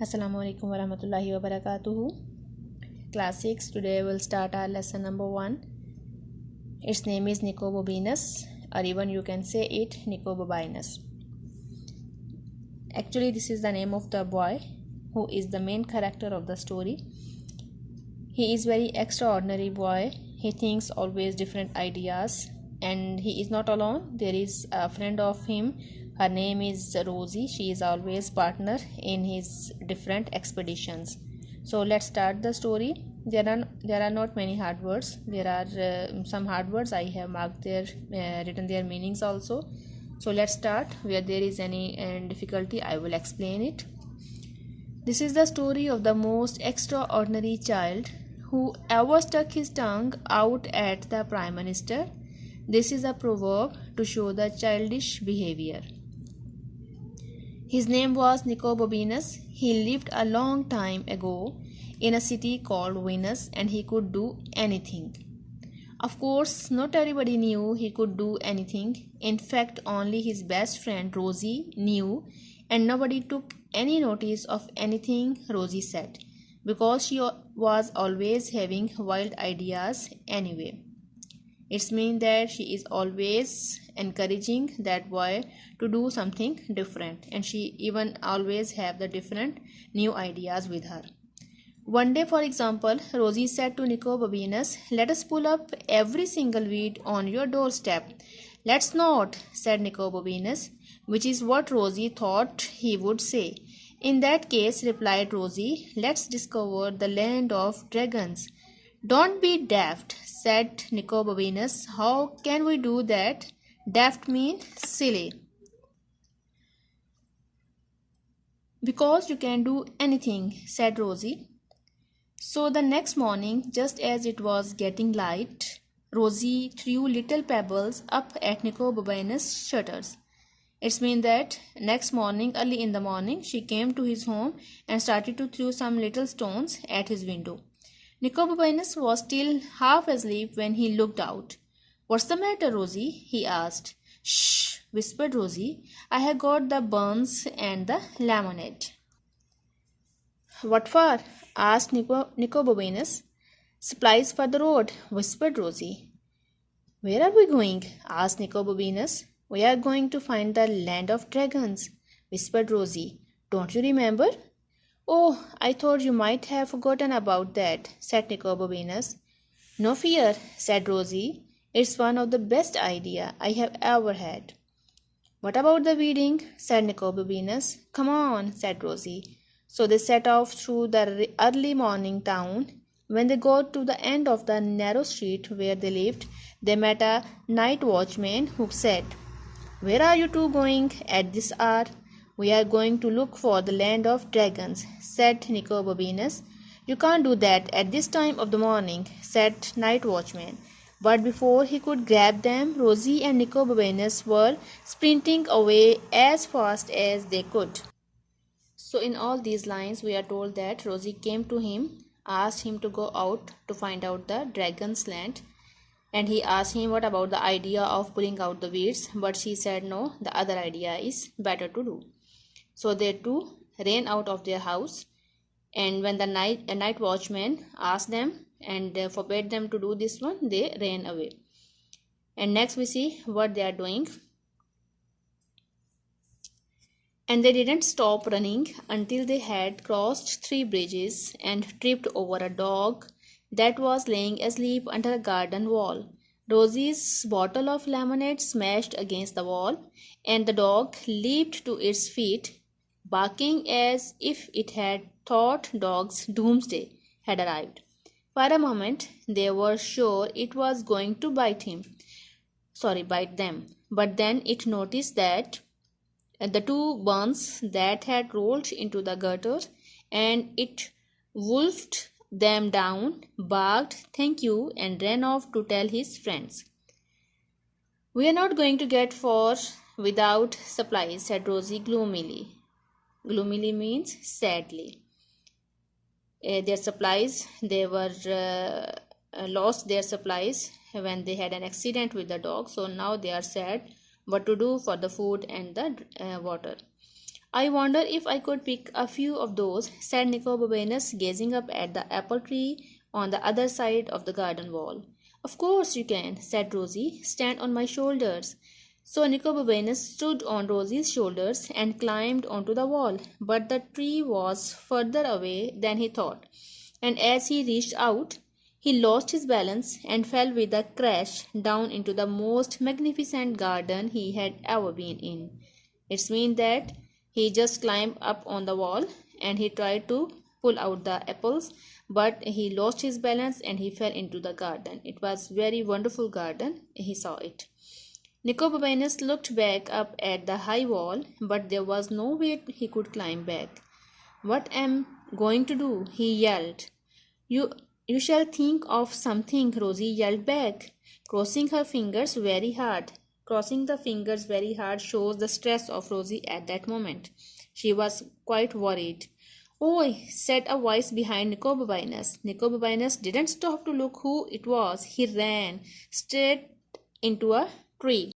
Assalamu alaikum warahmatullahi wabarakatuh. Class 6. Today we'll start our lesson number 1. Its name is Nicobobinus, or even you can say it Nicobobinus. Actually, this is the name of the boy who is the main character of the story. He is very extraordinary boy. He thinks always different ideas, and he is not alone. There is a friend of him. Her name is Rosie. She is always partner in his different expeditions. So let's start the story. There are not many hard words. There are some hard words. I have marked their written their meanings also. So let's start. Where there is any difficulty, I will explain it. This is the story of the most extraordinary child who ever stuck his tongue out at the Prime Minister. This is a proverb to show the childish behavior. His name was Nicobobinus. He lived a long time ago in a city called Venus, and he could do anything. Of course, not everybody knew he could do anything. In fact, only his best friend Rosie knew, and nobody took any notice of anything Rosie said because she was always having wild ideas anyway. It means that she is always encouraging that boy to do something different, and she even always have the different new ideas with her. One day, for example, Rosie said to Nicobobinus, "Let us pull up every single weed on your doorstep." "Let's not," said Nicobobinus, which is what Rosie thought he would say. "In that case," replied Rosie, "let's discover the land of dragons." "Don't be daft," said Nicobobinus. "How can we do that?" Daft means silly. "Because you can do anything," said Rosie. So the next morning, just as it was getting light, Rosie threw little pebbles up at Nicobobinus' shutters. It means that next morning, early in the morning, she came to his home and started to throw some little stones at his window. Nicobobinus was still half asleep when he looked out. "What's the matter, Rosie?" he asked. "Shh," whispered Rosie. "I have got the buns and the lemonade." "What for?" asked Nicobobinus. "Supplies for the road," whispered Rosie. "Where are we going?" asked Nicobobinus. "We are going to find the land of dragons," whispered Rosie. "Don't you remember?" "Oh, I thought you might have forgotten about that," said Nicobobinus. "No fear," said Rosie. "It's one of the best ideas I have ever had." "What about the weeding?" said Nicobobinus. "Come on," said Rosie. So they set off through the early morning town. When they got to the end of the narrow street where they lived, they met a night watchman who said, "Where are you two going at this hour?" "We are going to look for the land of dragons," said Nicobobinus. "You can't do that at this time of the morning," said night watchman. But before he could grab them, Rosie and Nicobobinus were sprinting away as fast as they could. So in all these lines, we are told that Rosie came to him, asked him to go out to find out the dragon's land, and he asked him what about the idea of pulling out the weeds, but she said no, the other idea is better to do. So they two ran out of their house, and when the night watchman asked them and forbade them to do this one, they ran away. And next we see what they are doing. And they didn't stop running until they had crossed 3 bridges and tripped over a dog that was laying asleep under a garden wall. Rosie's bottle of lemonade smashed against the wall, and the dog leaped to its feet, barking as if it had thought dog's doomsday had arrived. For a moment, they were sure it was going to bite them. But then it noticed that the two buns that had rolled into the gutter, and it wolfed them down, barked "thank you," and ran off to tell his friends. "We are not going to get far without supplies," said Rosie gloomily. Gloomily means sadly. Their supplies, they were lost their supplies when they had an accident with the dog, so now they are sad what to do for the food and the water. I wonder if I could pick a few of those, said Nicobabanus, gazing up at the apple tree on the other side of the garden wall. Of course you can, said Rosie. Stand on my shoulders. So Nicobabanus stood on Rosie's shoulders and climbed onto the wall, but the tree was further away than he thought, and as he reached out, he lost his balance and fell with a crash down into the most magnificent garden he had ever been in. It means that he just climbed up on the wall and he tried to pull out the apples, but he lost his balance and he fell into the garden. It was very wonderful garden. He saw it. Nicobabanus looked back up at the high wall, but there was no way he could climb back. What am I going to do? He yelled. You shall think of something, Rosie yelled back, crossing her fingers very hard. Crossing the fingers very hard shows the stress of Rosie at that moment. She was quite worried. Oi, said a voice behind Nicobabanus. Nicobabanus didn't stop to look who it was. He ran straight into a tree.